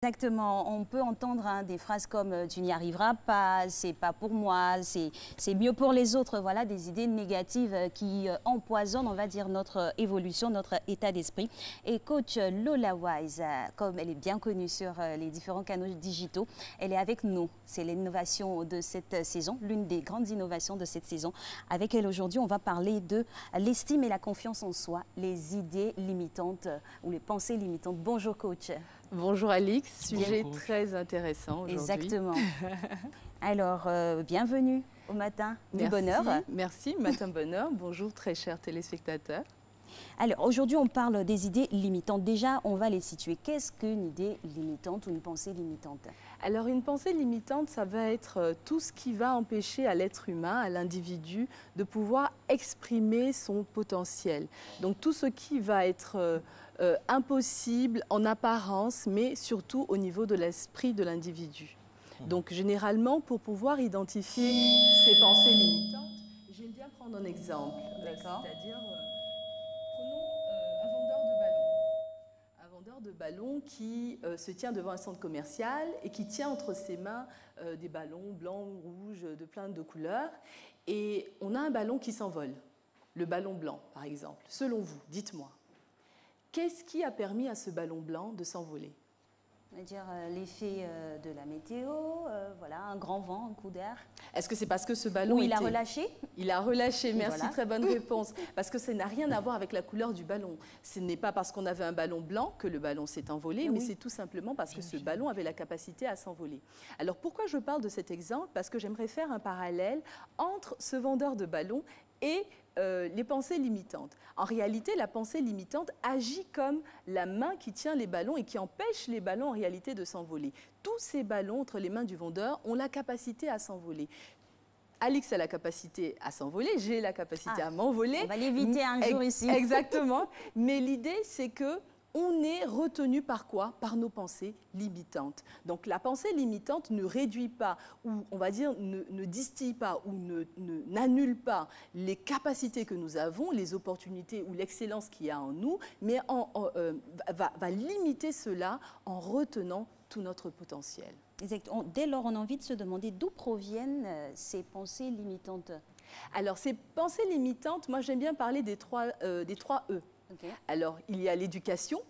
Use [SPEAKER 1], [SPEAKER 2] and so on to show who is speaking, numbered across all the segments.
[SPEAKER 1] Exactement. On peut entendre des phrases comme tu n'y arriveras pas, c'est pas pour moi, c'est mieux pour les autres. Voilà, des idées négatives qui empoisonnent, on va dire, notre évolution, notre état d'esprit. Et coach Lola Wise, comme elle est bien connue sur les différents canaux digitaux, elle est avec nous. C'est l'innovation de cette saison, l'une des grandes innovations de cette saison. Avec elle aujourd'hui, on va parler de l'estime et la confiance en soi, les idées limitantes ou les pensées limitantes. Bonjour coach.
[SPEAKER 2] Bonjour Alix, sujet très intéressant aujourd'hui.
[SPEAKER 1] Exactement. Alors, bienvenue au matin du bonheur.
[SPEAKER 2] Merci, matin bonheur. Bonjour très chers téléspectateurs.
[SPEAKER 1] Alors, aujourd'hui, on parle des idées limitantes. Déjà, on va les situer. Qu'est-ce qu'une idée limitante ou une pensée limitante?
[SPEAKER 2] Alors, une pensée limitante, ça va être tout ce qui va empêcher à l'être humain, à l'individu, de pouvoir exprimer son potentiel. Donc, tout ce qui va être impossible en apparence, mais surtout au niveau de l'esprit de l'individu. Donc, généralement, pour pouvoir identifier ces pensées limitantes, j'aime bien prendre un exemple. D'accord. C'est-à-dire, prenons un vendeur de ballons. Un vendeur de ballons qui se tient devant un centre commercial et qui tient entre ses mains des ballons blancs, rouges, de plein de couleurs. Et on a un ballon qui s'envole, le ballon blanc, par exemple. Selon vous, dites-moi. Qu'est-ce qui a permis à ce ballon blanc de s'envoler?
[SPEAKER 1] On va dire l'effet de la météo, voilà, un grand vent, un coup d'air.
[SPEAKER 2] Est-ce que c'est parce que ce ballon
[SPEAKER 1] il a relâché?
[SPEAKER 2] Il a relâché, merci,
[SPEAKER 1] voilà.
[SPEAKER 2] Très bonne réponse. Parce que ça n'a rien à voir avec la couleur du ballon. Ce n'est pas parce qu'on avait un ballon blanc que le ballon s'est envolé, mais c'est tout simplement parce que ce ballon avait la capacité à s'envoler. Alors pourquoi je parle de cet exemple? Parce que j'aimerais faire un parallèle entre ce vendeur de ballons et les pensées limitantes. En réalité, la pensée limitante agit comme la main qui tient les ballons et qui empêche les ballons en réalité de s'envoler. Tous ces ballons entre les mains du vendeur ont la capacité à s'envoler. Alix a la capacité à s'envoler, j'ai la capacité à m'envoler.
[SPEAKER 1] On va l'éviter un jour ici.
[SPEAKER 2] Exactement. Mais l'idée, c'est que on est retenu par quoi? Par nos pensées limitantes. Donc la pensée limitante ne réduit pas, ou on va dire ne distille pas, ou n'annule pas les capacités que nous avons, les opportunités ou l'excellence qu'il y a en nous, mais va limiter cela en retenant tout notre potentiel.
[SPEAKER 1] Exactement. Dès lors, on a envie de se demander d'où proviennent ces pensées limitantes.
[SPEAKER 2] Alors ces pensées limitantes, moi j'aime bien parler des trois E. Okay. Alors, il y a l'éducation,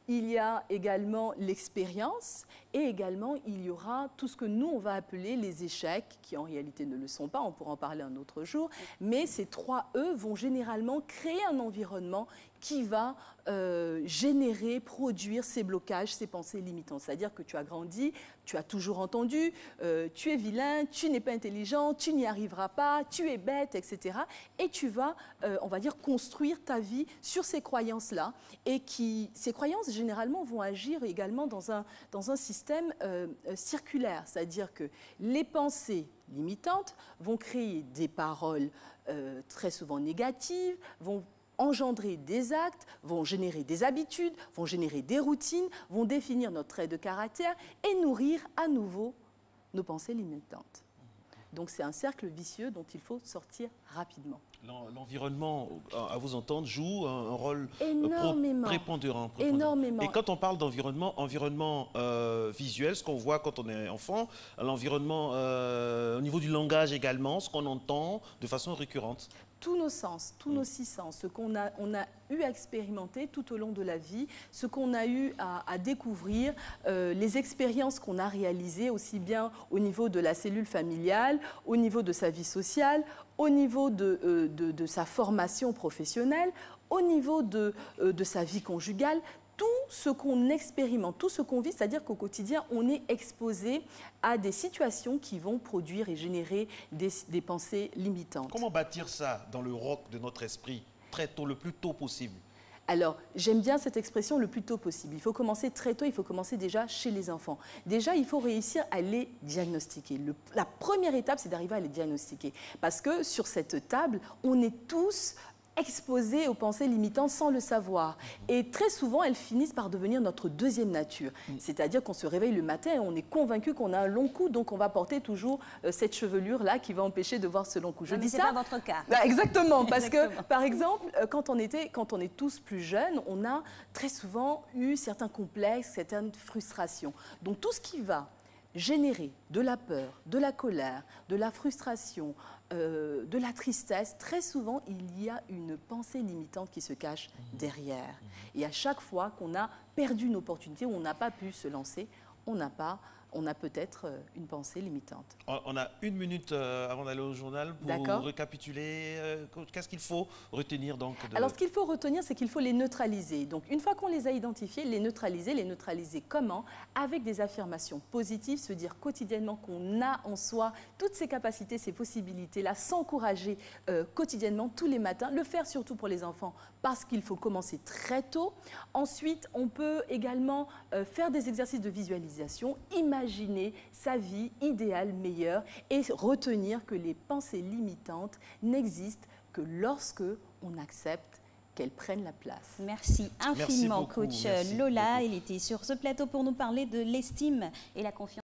[SPEAKER 2] il y a également l'expérience et également il y aura tout ce que nous, on va appeler les échecs, qui en réalité ne le sont pas, on pourra en parler un autre jour, mais ces trois E vont généralement créer un environnement qui va générer, produire ces blocages, ces pensées limitantes. C'est-à-dire que tu as grandi, tu as toujours entendu, tu es vilain, tu n'es pas intelligent, tu n'y arriveras pas, tu es bête, etc. Et tu vas, on va dire, construire ta vie sur ces croyances-là. Et ces croyances, généralement, vont agir également dans un système circulaire. C'est-à-dire que les pensées limitantes vont créer des paroles très souvent négatives, vont engendrer des actes, vont générer des habitudes, vont générer des routines, vont définir notre trait de caractère et nourrir à nouveau nos pensées limitantes. Donc c'est un cercle vicieux dont il faut sortir rapidement.
[SPEAKER 3] L'environnement, à vous entendre, joue un rôle prépondérant.
[SPEAKER 2] Énormément.
[SPEAKER 3] Et quand on parle d'environnement, environnement visuel, ce qu'on voit quand on est enfant, l'environnement au niveau du langage également, ce qu'on entend de façon récurrente.
[SPEAKER 2] Tous nos sens, tous nos six sens, ce qu'on a eu à expérimenter tout au long de la vie, ce qu'on a eu à découvrir, les expériences qu'on a réalisées aussi bien au niveau de la cellule familiale, au niveau de sa vie sociale, au niveau de sa formation professionnelle, au niveau de sa vie conjugale. Tout ce qu'on expérimente, tout ce qu'on vit, c'est-à-dire qu'au quotidien, on est exposé à des situations qui vont produire et générer des pensées limitantes.
[SPEAKER 3] Comment bâtir ça dans le roc de notre esprit, très tôt, le plus tôt possible?
[SPEAKER 2] Alors, j'aime bien cette expression le plus tôt possible. Il faut commencer très tôt, il faut commencer déjà chez les enfants. Déjà, il faut réussir à les diagnostiquer. La première étape, c'est d'arriver à les diagnostiquer. Parce que sur cette table, on est tous exposés aux pensées limitantes sans le savoir. Et très souvent, elles finissent par devenir notre deuxième nature. C'est-à-dire qu'on se réveille le matin et on est convaincu qu'on a un long cou, donc on va porter toujours cette chevelure-là qui va empêcher de voir ce long cou.
[SPEAKER 1] Je dis ça. C'est pas votre cas.
[SPEAKER 2] Exactement, parce que, par exemple, quand on est tous plus jeunes, on a très souvent eu certains complexes, certaines frustrations. Donc tout ce qui va générer de la peur, de la colère, de la frustration, de la tristesse, très souvent, il y a une pensée limitante qui se cache derrière. Et à chaque fois qu'on a perdu une opportunité, où on n'a pas pu se lancer, on a peut-être une pensée limitante.
[SPEAKER 3] On a 1 minute avant d'aller au journal pour récapituler. Qu'est-ce qu'il faut retenir donc
[SPEAKER 2] Alors, ce qu'il faut retenir, c'est qu'il faut les neutraliser. Donc, une fois qu'on les a identifiés, les neutraliser comment? Avec des affirmations positives, se dire quotidiennement qu'on a en soi toutes ces capacités, ces possibilités-là, s'encourager quotidiennement, tous les matins, le faire surtout pour les enfants, parce qu'il faut commencer très tôt. Ensuite, on peut également faire des exercices de visualisation, imaginer sa vie idéale, meilleure, et retenir que les pensées limitantes n'existent que lorsque on accepte qu'elles prennent la place.
[SPEAKER 1] Merci infiniment,
[SPEAKER 3] Merci beaucoup,
[SPEAKER 1] coach Lola. Elle était sur ce plateau pour nous parler de l'estime et la confiance.